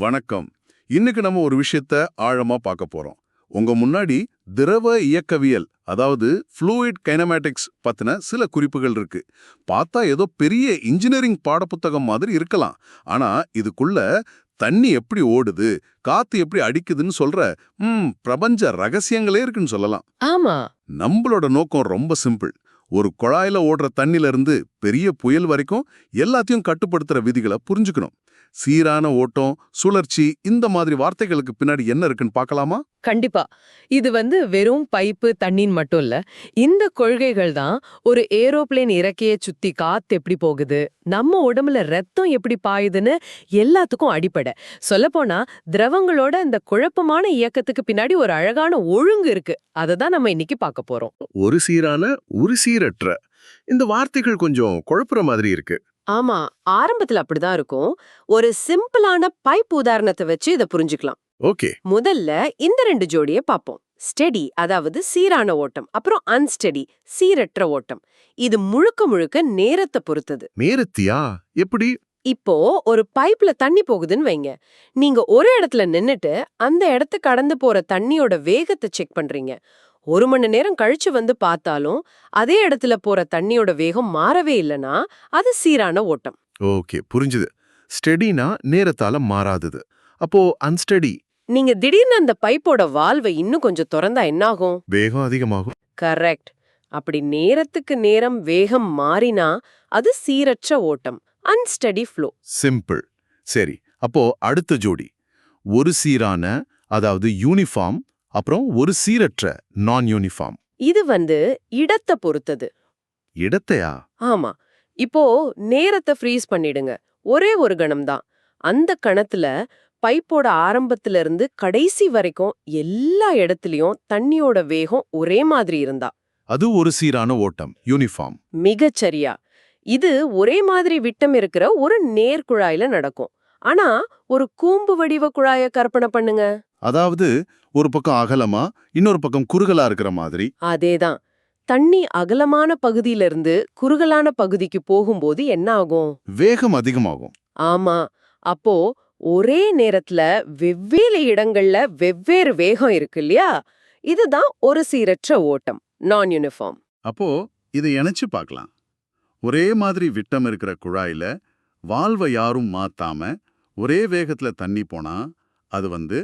வணக்கம். இன்னைக்கு நம்ம ஒரு விஷயத்த ஆழமா பார்க்க போறோம். உங்க முன்னாடி திரவ இயக்கவியல், அதாவது ஃப்ளூயிட் கைனமேட்டிக்ஸ் பத்தின சில குறிப்புகள் இருக்கு. பார்த்தா ஏதோ பெரிய இன்ஜினியரிங் பாடப்புத்தகம் மாதிரி இருக்கலாம். ஆனா இதுக்குள்ள தண்ணி எப்படி ஓடுது, காத்து எப்படி அடிக்குதுன்னு சொல்ற பிரபஞ்ச ரகசியங்களே இருக்குன்னு சொல்லலாம். ஆமா. நம்மளோட நோக்கம் ரொம்ப சிம்பிள். ஒரு குழாயில ஓடுற தண்ணில இருந்து பெரிய புயல் வரைக்கும் எல்லாத்தையும் கட்டுப்படுத்துற விதிகளை புரிஞ்சுக்கணும். சீரான ஓட்டம், சுழற்சி, இந்த மாதிரி வார்த்தைகளுக்கு பின்னாடி என்ன இருக்குன்னு பார்க்கலாமா? கண்டிப்பா. இது வெறும் பைப்பு தண்ணின்னு மட்டும் இல்ல. இந்த கொள்கைகள் தான் ஒரு ஏரோப்ளேன் இறக்கைய சுத்தி காத்து எப்படி போகுது, நம்ம உடம்புல ரத்தம் எப்படி பாயுதுன்னு எல்லாத்துக்கும் அடிப்படை. சொல்லப்போனா திரவங்களோட இந்த குழப்பமான இயக்கத்துக்கு பின்னாடி ஒரு அழகான ஒழுங்கு இருக்கு. அததான் நம்ம இன்னைக்கு பார்க்க போறோம். ஒரு சீரான, ஒரு சீரற்ற இந்த வார்த்தைகள் கொஞ்சம் குழப்புற மாதிரி இருக்கு. ஆமா, ஆரம்பத்துல அப்படிதான் இருக்கும். ஒரு சிம்பிளான பைப் உதாரணத்தை வச்சு இதை புரிஞ்சுக்கலாம். ஓகே. முதல்ல இந்த ரெண்டு ஜோடியை பார்ப்போம். ஸ்டெடி, அதாவது சீரான ஓட்டம், அப்புறம் அன்ஸ்டெடி, சீரற்ற ஓட்டம். இது முழுக்க முழுக்க நேரத்தை பொறுத்தது. நேரத்தியா? எப்படி? இப்போ ஒரு பைப்ல தண்ணி போகுதுன்னு வைங்க. நீங்க ஒரு இடத்துல நின்னுட்டு அந்த இடத்து கடந்து போற தண்ணியோட வேகத்தை செக் பண்றீங்க. 1 மணி நேரம் கழிச்சு பார்த்தாலும் அதே இடத்துல போற தண்ணியோட வேகம் மாறவே இல்லைன்னா அது சீரான ஓட்டம். ஓகே, புரிஞ்சுது. ஸ்டெடினா நேரத்தால மாறாதது. அப்போ அன்ஸ்டெடி? நீங்க திடீர்னு அந்த பைப்போட வால்வை இன்னும் கொஞ்சம் திறந்தா என்னாகும்? வேகம் அதிகமாகும். கரெக்ட். அப்படி நேரத்துக்கு நேரம் வேகம் மாறினா அது சீரற்ற ஓட்டம், அன்ஸ்டெடி ஃப்ளோ. சிம்பிள். சரி, அப்போ அடுத்த ஜோடி. ஒரு சீரான, அதாவது யூனிஃபார்ம், அப்புறம் ஒரு சீரற்ற, நான் யூனிஃபார்ம். இது இடத்தை பொறுத்தது. இடத்தையா? ஆமா. இப்போ நேரத்தை ஃப்ரீஸ் பண்ணிடுங்க. ஒரே ஒரு கணம் தான். அந்த கணத்துல பைப்போட ஆரம்பத்துல இருந்து கடைசி வரைக்கும் எல்லா இடத்துலயும் தண்ணியோட வேகம் ஒரே மாதிரி இருந்தா அது ஒரு சீரான ஓட்டம், யூனிஃபார்ம். மிகச்சரியா. இது ஒரே மாதிரி விட்டம் இருக்கிற ஒரு நேர்குழாயில நடக்கும். ஆனா ஒரு கூம்பு வடிவ குழாய கற்பனை பண்ணுங்க. அதாவது ஒரு பக்கம் அகலமா, இன்னொரு பக்கம் குறுகலா இருக்கிற மாதிரி. அதேதான். தண்ணி அகலமான பகுதியிலிருந்து குறுகலான பகுதிக்கு போகும்போது என்ன ஆகும்? வேகம் அதிகமாகும். ஆமா. அப்போ ஒரே நேரத்துல வெவ்வேறு இடங்கள்ல வெவ்வேறு வேகம் இருக்கு இல்லையா? இதுதான் ஒரு சீரற்ற ஓட்டம், நான் யூனிஃபார்ம். அப்போ இதை இணைச்சு பார்க்கலாம். ஒரே மாதிரி விட்டம் இருக்கிற குழாயில வால்வை யாரும் மாத்தாம ஒரே வேகத்துல தண்ணி போனா அது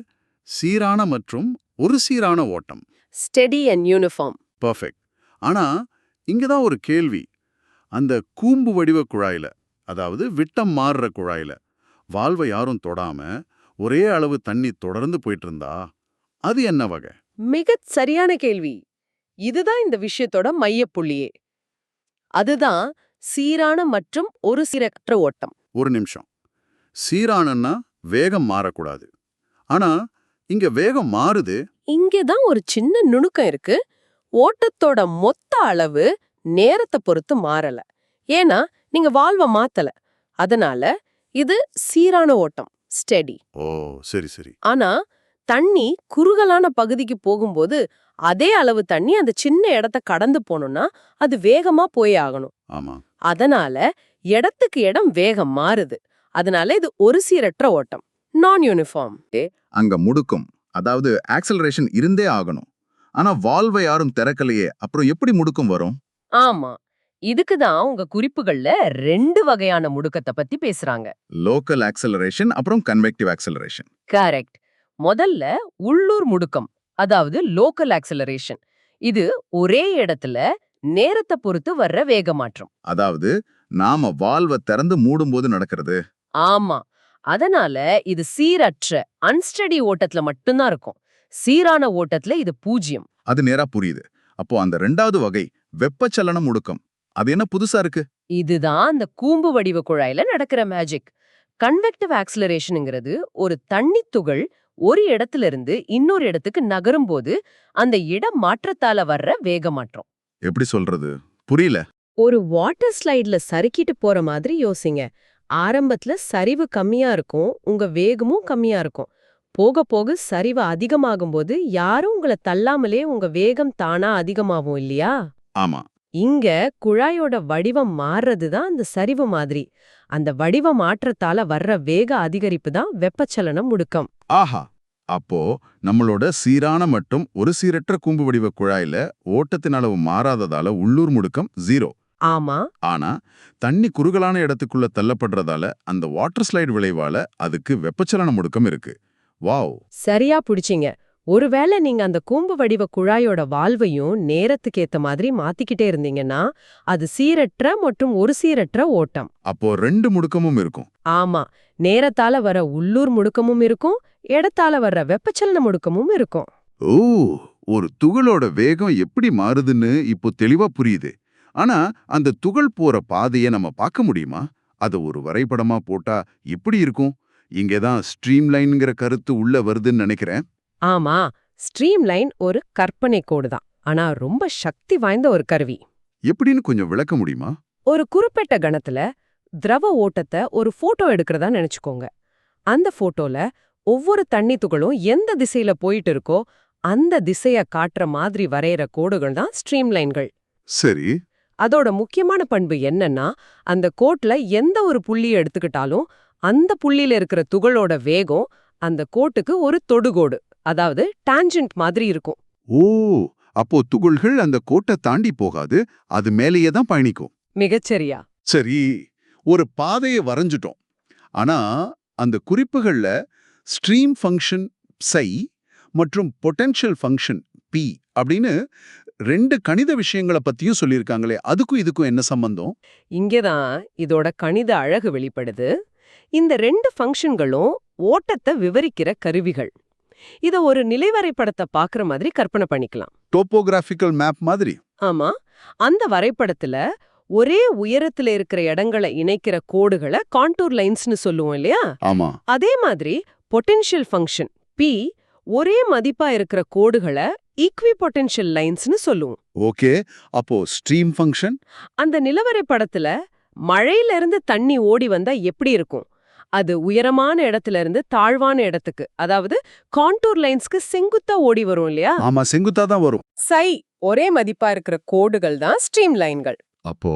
சீரான மற்றும் ஒரு சீரான ஓட்டம். Steady and uniform. பர்ஃபெக்ட். ஆனா இங்கதான் ஒரு கேள்வி. அந்த கூம்பு வடிவ குழாயில, அதாவது விட்டம் மாறுற குழாயில வால்வை யாரும் தொடாம ஒரே அளவு தண்ணி தொடர்ந்து போயிட்டு இருந்தா அது என்ன வகை? மிகச் சரியான கேள்வி. இதுதான் இந்த விஷயத்தோட மையப்புள்ளியே. அதுதான் சீரான மற்றும் ஒரு சீரற்ற ஓட்டம். ஒரு நிமிஷம். சீரானன்னா வேகம் மாறக்கூடாது. ஆனா இங்க வேகம் மாறுது. இங்கதான் ஒரு சின்ன நுணுக்கம் இருக்கு. ஓட்டத்தோட மொத்த அளவு நேரத்தை பொறுத்து மாறல. ஏன்னா நீங்க வால்வ மாத்தல. அதனால இது சீரான ஓட்டம், ஸ்டெடி. ஓ, சரி சரி. ஆனா தண்ணி குறுகலான பகுதிக்கு போகும்போது அதே அளவு தண்ணி அந்த சின்ன இடத்தை கடந்து போகணும்னா அது வேகமா போய் ஆகணும். ஆமா. அதனால இடத்துக்கு இடம் வேகம் மாறுது. அதனால இது ஒரு சீரற்ற ஓட்டம், நான் யூனிஃபார்ம். அங்க முடுக்கும், அதாவது ஆக்சலரேஷன் இருந்தே ஆகணும். ஆனா வால்வை யாரும் திறக்கலையே, அப்புறம் எப்படி முடுக்கும் வரும்? ஆமா. இதுக்குதான் உங்க குறிப்புகள்ல 2 வகையான முடுக்கத்தை பத்தி பேசுறாங்க. லோக்கல் ஆக்சலரேஷன் அப்புறம் கன்வெக்டிவ் ஆக்சலரேஷன். கரெக்ட். முதல்ல உள்ளூர் முடுக்கம், அதாவது லோக்கல் ஆக்சலரேஷன். இது ஒரே இடத்துல நேரத்தை பொறுத்து வர்ற வேகமாற்றம். அதாவது நாம வால்வை திறந்து மூடும்போது நடக்கிறது. ஆமா. அதனால இது சீரற்ற அன்ஸ்டடி ஓட்டத்துல மட்டும்தான் இருக்கும். சீரான ஓட்டத்துல இது 0. அது நேரா புரியுது. அப்போ அந்த 2வது வகை வெப்பச்சலன முடுக்கம், அது என்ன புதுசா இருக்கு? இதுதான் அந்த கூம்பு வடிவ குழாயில நடக்கிற மேஜிக். கன்வெக்டிவ் ஆக்சலரேஷன்ங்கிறது ஒரு தண்ணி துகள் ஒரு இடத்துல இருந்து இன்னொரு இடத்துக்கு நகரும் போது அந்த இடம் மாற்றத்தால வர்ற வேகமாற்றம். எப்படி சொல்றது? புரியல. ஒரு வாட்டர் ஸ்லைட்ல சறுக்கிட்டு போற மாதிரி யோசிங்க. ஆரம்பத்துல சரிவு கம்மியா இருக்கும், உங்க வேகமும் கம்மியா இருக்கும். போக போக சரிவு அதிகமாகும் போது யாரும் உங்களை தள்ளாமலே உங்க வேகம் தானா அதிகமாகும் இல்லையா? ஆமா. இங்க குழாயோட வடிவம் மாறுறது தான் அந்த சரிவு மாதிரி. அந்த வடிவ மாற்றத்தால வர்ற வேக அதிகரிப்பு தான் வெப்பச்சலன முடுக்கம். ஆஹா, அப்போ நம்மளோட சீரான மற்றும் ஒரு சீரற்ற கூம்பு வடிவ குழாயில ஓட்டத்தின் அளவு மாறாததால உள்ளூர் முடுக்கம் 0. ஆமா, ஆனா தண்ணி குறுகலான இடத்துக்குள்ள தள்ளப்படுறதால அந்த வாட்டர் ஸ்லைடு விளைவால அதுக்கு வெப்பச்சலன முடுக்கம் இருக்கு. வாவ். சரியா பிடிச்சீங்க. ஒருவேளை நீங்க அந்த கூம்பு வடிவ குழாயோட வால்வையும் நேரத்துக்கு ஏத்த மாதிரி மாத்திக்கிட்டே இருந்தீங்கன்னா அது சீரற்ற மற்றும் ஒரு சீரற்ற ஓட்டம். அப்போ 2 முடுக்கமும் இருக்கும். ஆமா, நேரத்தால வர உள்ளூர் முடுக்கமும் இருக்கும், இடத்தால வர்ற வெப்பச்சலன முடுக்கமும் இருக்கும். ஓ, ஒரு துகளோட வேகம் எப்படி மாறுதுன்னு இப்போ தெளிவா புரியுது. ஆனா அந்த துகள் போற பாதையை நம்ம பார்க்க முடியுமா? அதை ஒரு வரைபடமா போட்டா எப்படி இருக்கும்? இங்கேதான் ஸ்ட்ரீம்லைன்ங்கிற கருத்து உள்ள வருதுன்னு நினைக்கிறேன். ஆமா, ஸ்ட்ரீம்லைன் ஒரு கற்பனை கோடு தான், ஆனா ரொம்ப சக்தி வாய்ந்த ஒரு கருவி. எப்படின்னு கொஞ்சம் விளக்க முடியுமா? ஒரு குறிப்பிட்ட கணத்துல திரவ ஓட்டத்தை ஒரு போட்டோ எடுக்கிறதா நினைச்சுக்கோங்க. அந்த போட்டோல ஒவ்வொரு தண்ணி துகளும் எந்த திசையில போயிட்டு இருக்கோ அந்த திசைய காட்டுற மாதிரி வரைகிற கோடுகள் தான் ஸ்ட்ரீம்லைன்கள். சரி. அதோட முக்கியமான பண்பு என்னன்னா, அந்த கோட்ல எந்த ஒரு புள்ளியை எடுத்துக்கிட்டாலும் அந்த புள்ளியில இருக்கிற துகளோட வேகம் அந்த கோட்டுக்கு ஒரு தொடுகோடு, அதாவது டான்ஜென்ட் மாதிரி இருக்கும். ஓ, அப்போ துகள்கள் அந்த கோட்டை தாண்டி போகாது, அது மேலேயே தான் பயணிக்கும். மிகச்சரியா. சரி, ஒரு பாதையை வரைஞ்சிட்டோம். ஆனா அந்த குறிப்புகள்ல ஸ்ட்ரீம் ஃபங்க்ஷன் psi மற்றும் பொட்டென்ஷியல் ஃபங்க்ஷன் p அப்படின்னு 2 கணித விஷயங்களை பத்தியும் சொல்லியிருக்காங்களே, அதுக்கும் இதுக்கும் என்ன சம்பந்தம்? இங்கேதான் இதோட கணித அழகு வெளிப்படுது. இந்த 2 ஃபங்க்ஷன்களும் ஓட்டத்தை விவரிக்கிற கருவிகள். இத ஒரு நிலைவரைபடத்தை பார்க்குற மாதிரி கற்பனை பண்ணிக்கலாம். டோபோகிராஃபிக்கல் மேப் மாதிரி. ஆமா, அந்த வரைபடத்துல ஒரே உயரத்துல இருக்கிற இடங்களை இணைக்கிற கோடுகளை கான்டூர் லைன்ஸ்னு சொல்லுவோம் இல்லையா? ஆமா. அதே மாதிரி பொட்டென்ஷியல் ஃபங்க்ஷன் p ஒரே மதிப்பா இருக்கிற கோடுகளை ஈக்விபொட்டென்ஷியல் லைன்ஸ்னு சொல்லுவோம். ஓகே, அப்போ ஸ்ட்ரீம் ஃபங்க்ஷன்? அந்த நிலவரைபடத்துல மழையில இருந்து தண்ணி ஓடி வந்தா எப்படி இருக்கும்? அது உயரமான இடத்துல இருந்து தாழ்வான இடத்துக்கு, அதாவது கான்டூர் லைன்ஸ்க்கு செங்குத்தா ஓடி வரும் இல்லையா? ஆமா, செங்குத்தா தான் வரும். சை ஒரே மதிப்பா இருக்கிற கோடுகள் தான் ஸ்ட்ரீம் லைன்கள். அப்போ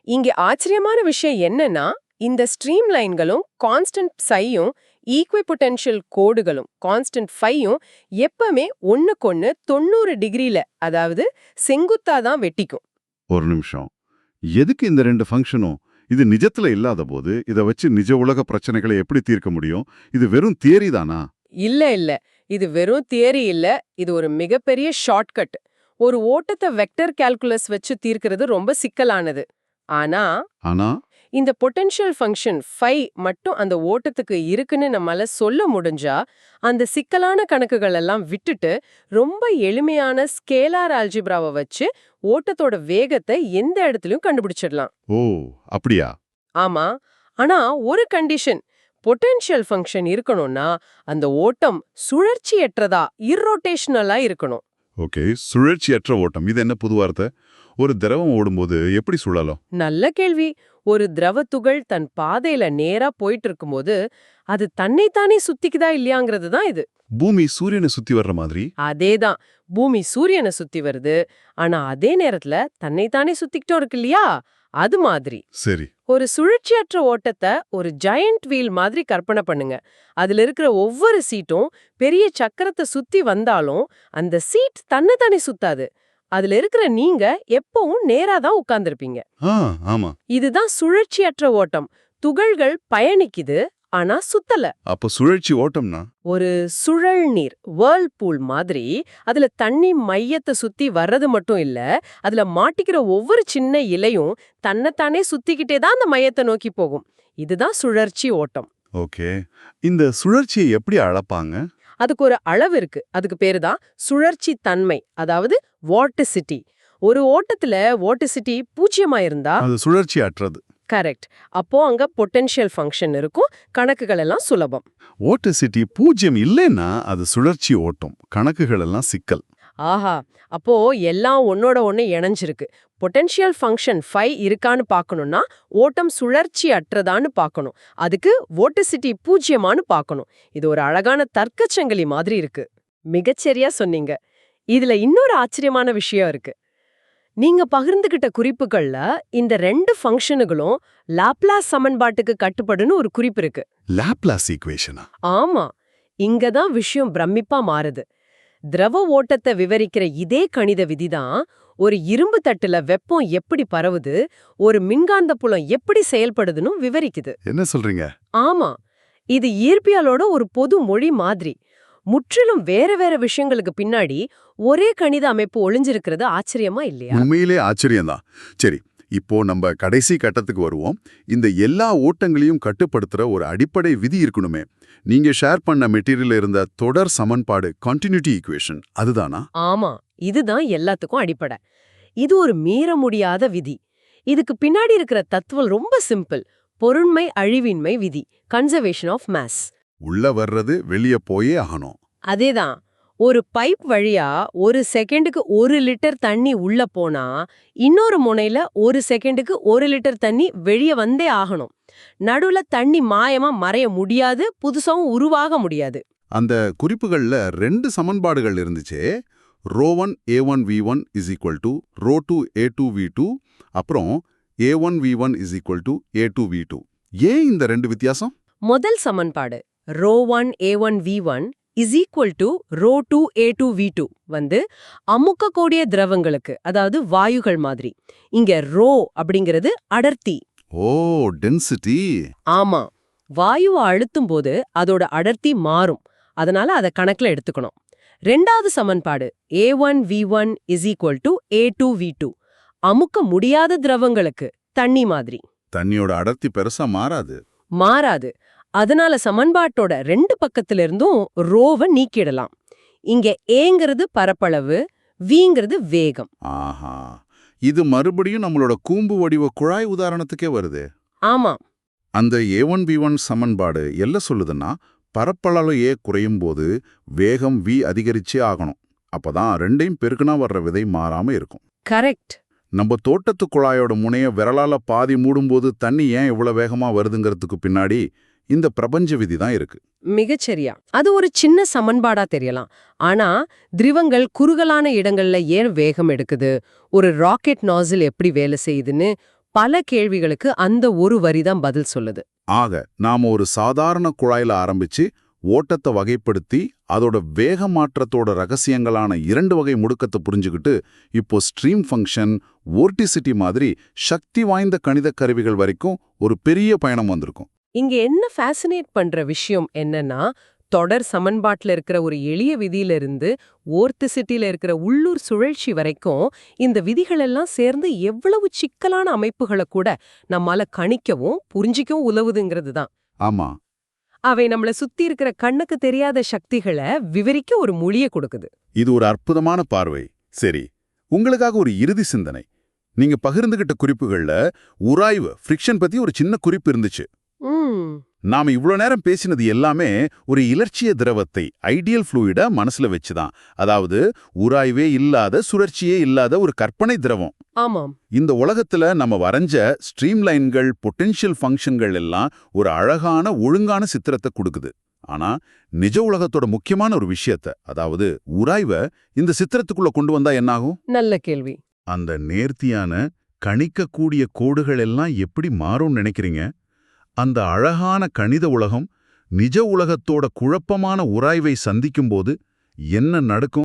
இங்க ஆச்சரியமான விஷயம் என்னன்னா, இந்த ஸ்ட்ரீம் லைன்களும் கான்ஸ்டன்ட் சையும் ஈக்விபொட்டென்ஷியல் கோடுகளும் கான்ஸ்டன்ட் ஃபையும் எப்பவுமே ஒண்ணுக்கொன்னு 90 டிகிரில, அதாவது செங்குத்தா தான் வெட்டிக்கும். ஒரு நிமிஷம், எதுக்கு இந்த 2 ஃபங்க்ஷனும்? இது நிஜத்துல இல்லாத போது இதை வச்சு நிஜ உலக பிரச்சனைகளை எப்படி தீர்க்க முடியும்? இது வெறும் தியரி தானா? இல்ல, இது வெறும் தியரி இல்ல, இது ஒரு மிகப்பெரிய ஷார்ட்கட். ஒரு ஓட்டத்தை வெக்டர் கால்குலஸ் வச்சு தீர்க்கிறது ரொம்ப சிக்கலானது. ஆனா இந்த பொட்டென்ஷியல் ஃபங்க்ஷன் ஃபை மட்டும் அந்த ஓட்டத்துக்கு இருக்குன்னு நம்மால சொல்ல முடிஞ்சா, அந்த சிக்கலான கணக்குகள் எல்லாம் விட்டுட்டு ரொம்ப எளிமையான ஸ்கேலார் ஆல்ஜிப்ராவை வச்சு ஓட்டத்தோட வேகத்தை எந்த இடத்துலயும் கண்டுபிடிச்சிடலாம். ஓ, அப்படியா? ஆமா, ஆனா ஒரு கண்டிஷன். பொட்டென்ஷியல் ஃபங்க்ஷன் இருக்கணும்னா அந்த ஓட்டம் சுழற்சியற்றதா, இர்ரோட்டேஷனலா இருக்கணும். ஓகே, சுழற்சியற்ற ஓட்டம், இது என்ன புது வார்த்தை? ஒரு திரவம் ஓடும்போது எப்படி சுழலும்? நல்ல கேள்வி. ஒரு திரவ துகள் தன் பாதையில நேரா போயிட்டு இருக்கும்போது அது தன்னைத்தானே சுத்திக்குதா இல்லையாங்கிறது தான் இது. பூமி சூரியனை சுத்தி வர்ற மாதிரி? அதேதான், பூமி சூரியனை சுத்தி வருது, ஆனா அதே நேரத்துல தன்னைத்தானே சுத்திக்கிட்டோம் இருக்கு இல்லையா? அது மாதிரி. சரி. ஒரு சுழற்சியற்ற ஓட்டத்தை ஒரு ஜெயண்ட் வீல் மாதிரி கற்பனை பண்ணுங்க. அதுல இருக்கிற ஒவ்வொரு சீட்டும் பெரிய சக்கரத்தை சுத்தி வந்தாலும் அந்த சீட் தன்னைத்தானே சுத்தாது. அதுல இருக்கிற நீங்க எப்பவும் நேரா தான் உட்கார்ந்திருப்பீங்க. ஆமா. இதுதான் சுழற்சியற்ற ஓட்டம். துகள்கள் பயணிக்குது, ஆனா சுத்தல. அப்ப சுழற்சி ஓட்டம்னா ஒரு சுழல் நீர் வேர்ல்பூல் மாதிரி அதுல தண்ணி மையத்தை சுத்தி வர்றது மட்டும் இல்ல, அதுல மாட்டிக்கிற ஒவ்வொரு சின்ன இலையும் தன்னைத்தானே சுத்திக்கிட்டே தான் அந்த மையத்தை நோக்கி போகும். இதுதான் சுழற்சி ஓட்டம். ஓகே, இந்த சுழற்சியை எப்படி அளப்பாங்க? அதுக்கு ஒரு அளவு இருக்கு. அதுக்கு பேரு தான் சுழற்சி தன்மை, அதாவது வார்டிசிட்டி. ஒரு ஓட்டத்துல வார்டிசிட்டி 0 இருந்தா அது சுழற்சி அற்றது. கரெக்ட். அப்போ அங்க பொட்டென்ஷியல் ஃபங்க்ஷன் இருக்கும், கணக்குகள் எல்லாம் சுலபம். வார்டிசிட்டி 0 இல்லைன்னா அது சுழற்சி ஓட்டம், கணக்குகள் எல்லாம் சிக்கல். ஆஹா, அப்போ எல்லாம் ஒன்னோட ஒண்ணு இணைஞ்சிருக்கு. பொட்டென்ஷியல் ஃபங்க்ஷன் ஃபை இருக்கான்னு பார்க்கணும்னா ஓட்டம் சுழற்சி அற்றதான்னு பார்க்கணும். அதுக்கு வார்டிசிட்டி 0 பார்க்கணும். இது ஒரு அழகான தர்க்கச்சங்கிலி மாதிரி இருக்கு. மிகச்சரியா சொன்னீங்க. இதுல இன்னொரு ஆச்சரியமான விஷயம் இருக்கு. நீங்க பகிர்ந்துகிட்ட குறிப்புகள்ல இந்த 2 ஃபங்க்ஷனுகளும் லாப்லாஸ் சமன்பாட்டுக்கு கட்டுப்படுன்னு ஒரு குறிப்பு இருக்கு. லாப்லாஸ் ஈக்குவேஷனா? ஆமா, இங்கதான் விஷயம் பிரமிப்பா மாறுது. திரவ ஓட்டத்தை விவரிக்கிற இதே கணித விதிதான் ஒரு இரும்பு தட்டுல வெப்பம் எப்படி பரவுது, ஒரு மின்காந்த புலம் எப்படி செயல்படுதுன்னு விவரிக்குது. என்ன சொல்றீங்க? ஆமா, இது இயற்பியலோட ஒரு பொது மொழி மாதிரி. முற்றிலும் வேற வேற விஷயங்களுக்கு பின்னாடி ஒரே கணித அமைப்பு ஒளிஞ்சிருக்கிறது ஆச்சரியமா இல்லையா? உண்மையிலே ஆச்சரியம்தான். சரி, இப்போ நம்ம கடைசி கட்டத்துக்கு வருவோம். இந்த எல்லா ஓட்டங்களையும் கட்டுப்படுத்துற ஒரு அடிப்படை விதி இருக்கணுமே. நீங்க ஷேர் பண்ண மெட்டீரியல்ல இருந்த தொடர் சமன்பாடு கண்டினியூட்டி ஈக்குவேஷன் அதுதானா? ஆமா, இதுதான் எல்லாத்துக்கும் அடிப்படை. இது ஒரு மீற முடியாத விதி. இதுக்கு பின்னாடி இருக்கிற தத்துவம் ரொம்ப சிம்பிள். பொருண்மை அழிவின்மை விதி, கன்சர்வேஷன் ஆஃப் மாஸ். உள்ள வர்றது வெளிய போயே ஆகணும். அதேதான். ஒரு பைப் வழியா ஒரு செகண்டுக்கு 1 லிட்டர் தண்ணி உள்ள போனா இன்னொரு முனையில ஒரு செகண்டுக்கு 1 லிட்டர் தண்ணி வெளிய வந்தே ஆகணும். நடுவுல தண்ணி மாயமா மறைய முடியாது, புதுசாவும் உருவாக முடியாது. அந்த குறிப்புகள்ல 2 சமன்பாடுகள் இருந்துச்சே. ρ1 a1 v1 = ρ2 a2 v2, அப்புறம் a1 v1 = a2 v2. ஏன் இந்த 2 வித்தியாசம்? முதல் சமன்பாடு ρ1 a1 v1 = ρ2 a2 v2 வந்து அமுக்கக்கூடிய திரவங்களுக்கு, அதாவது வாயுகள் மாதிரி. இங்க ரோ அப்படிங்கிறது அடர்த்தி. ஓ, டென்சிட்டி. ஆமா, வாயுவை அழுத்தும் போது அதோட அடர்த்தி மாறும். அதனால அதை கணக்குல எடுத்துக்கணும். ரெண்டாவது சமன்பாடு a1 v1 = a2 v2 அமுக்க முடியாத திரவங்களுக்கு, தண்ணி மாதிரி. தண்ணியோட அடர்த்தி பெருசா மாறாது. மாறாது. அதனால சமன்பாட்டோட 2 பக்கத்திலிருந்தும் ரோவை நீக்கிடலாம். இங்க ஏங்கிறது பரப்பளவு, வீங்கிறது வேகம். ஆஹா, இது மறுபடியும் நம்மளோட கூம்பு வடிவ குழாய் உதாரணத்துக்கே வருது. ஆமா, அந்த a1 v1 சமன்பாடு என்ன சொல்லுதுன்னா, பரப்பளவு a குறையும் போது வேகம் v அதிகரிச்சே ஆகணும். அப்பதான் ரெண்டையும் பெருக்குனா வர்ற விதை மாறாம இருக்கும். கரெக்ட். நம்ம தோட்டத்து குழாயோட முனைய விரலால பாதி மூடும்போது தண்ணி ஏன் இவ்வளவு வேகமா வருதுங்கிறதுக்கு பின்னாடி இந்த பிரபஞ்ச விதி தான் இருக்கு. மிகச்சரியா. அது ஒரு சின்ன சமன்பாடா தெரியலாம். ஆனா திரவங்கள் குறுகலான இடங்கள்ல ஏன் வேகம் எடுக்குது, ஒரு ராக்கெட் நாசில் எப்படி வேலை செய்யுதுன்னு பல கேள்விகளுக்கு அந்த ஒரு வரிதான் பதில் சொல்லுது. ஆக நாம ஒரு சாதாரண குழாயில ஆரம்பிச்சு ஓட்டத்தை வகைப்படுத்தி அதோட வேக மாற்றத்தோட ரகசியங்களான 2 வகை முடுக்கத்தை புரிஞ்சுக்கிட்டு இப்போ ஸ்ட்ரீம் ஃபங்க்ஷன், வோர்டிசிட்டி மாதிரி சக்தி வாய்ந்த கணித கருவிகள் வரைக்கும் ஒரு பெரிய பயணம் வந்திருக்கும். இங்க என்ன ஃபேசினேட் பண்ற விஷயம் என்னன்னா, தொடர் சமன்பாட்டுல இருக்கிற ஒரு எளிய விதியிலிருந்து வோர்டிசிட்டியில இருக்கிற உள்ளூர் சுழற்சி வரைக்கும் இந்த விதிகள் எல்லாம் சேர்ந்து எவ்வளவு சிக்கலான அமைப்புகளை கூட நம்மால கணிக்கவும் புரிஞ்சிக்கவும் உதவுதுங்கிறது தான். ஆமா, அவை நம்மள சுத்தி இருக்கிற கண்ணுக்கு தெரியாத சக்திகளை விவரிக்க ஒரு மொழியை கொடுக்குது. இது ஒரு அற்புதமான பார்வை. சரி, உங்களுக்காக ஒரு இறுதி சிந்தனை. நீங்க பகிர்ந்துகிட்ட குறிப்புகள்ல உராய்வு, ஃப்ரிக்ஷன் பத்தி ஒரு சின்ன குறிப்பு இருந்துச்சு. நாம இவ்ளோ நேரம் பேசினது எல்லாமே ஒரு இலட்சிய திரவத்தை, ஐடியல் ஃப்ளூயிட மனசுல வச்சுதான். அதாவது உராய்வே இல்லாத, சுழற்சியே இல்லாத ஒரு கற்பனை திரவம். ஆமாம். இந்த உலகத்துல நம்ம வரைஞ்ச ஸ்ட்ரீம்லைன்கள், பொட்டென்ஷியல் ஃபங்க்ஷன்கள் எல்லாம் ஒரு அழகான ஒழுங்கான சித்திரத்தை கொடுக்குது. ஆனா நிஜ உலகத்தோட முக்கியமான ஒரு விஷயத்த, அதாவது உராய்வை இந்த சித்திரத்துக்குள்ள கொண்டு வந்தா என்னாகும்? நல்ல கேள்வி. அந்த நேர்த்தியான கணிக்கக்கூடிய கோடுகள் எல்லாம் எப்படி மாறும்னு நினைக்கிறீங்க? அந்த அழகான கணித உலகம் நிஜ உலகத்தோட குழப்பமான உராய்வை சந்திக்கும்போது என்ன நடக்கும்?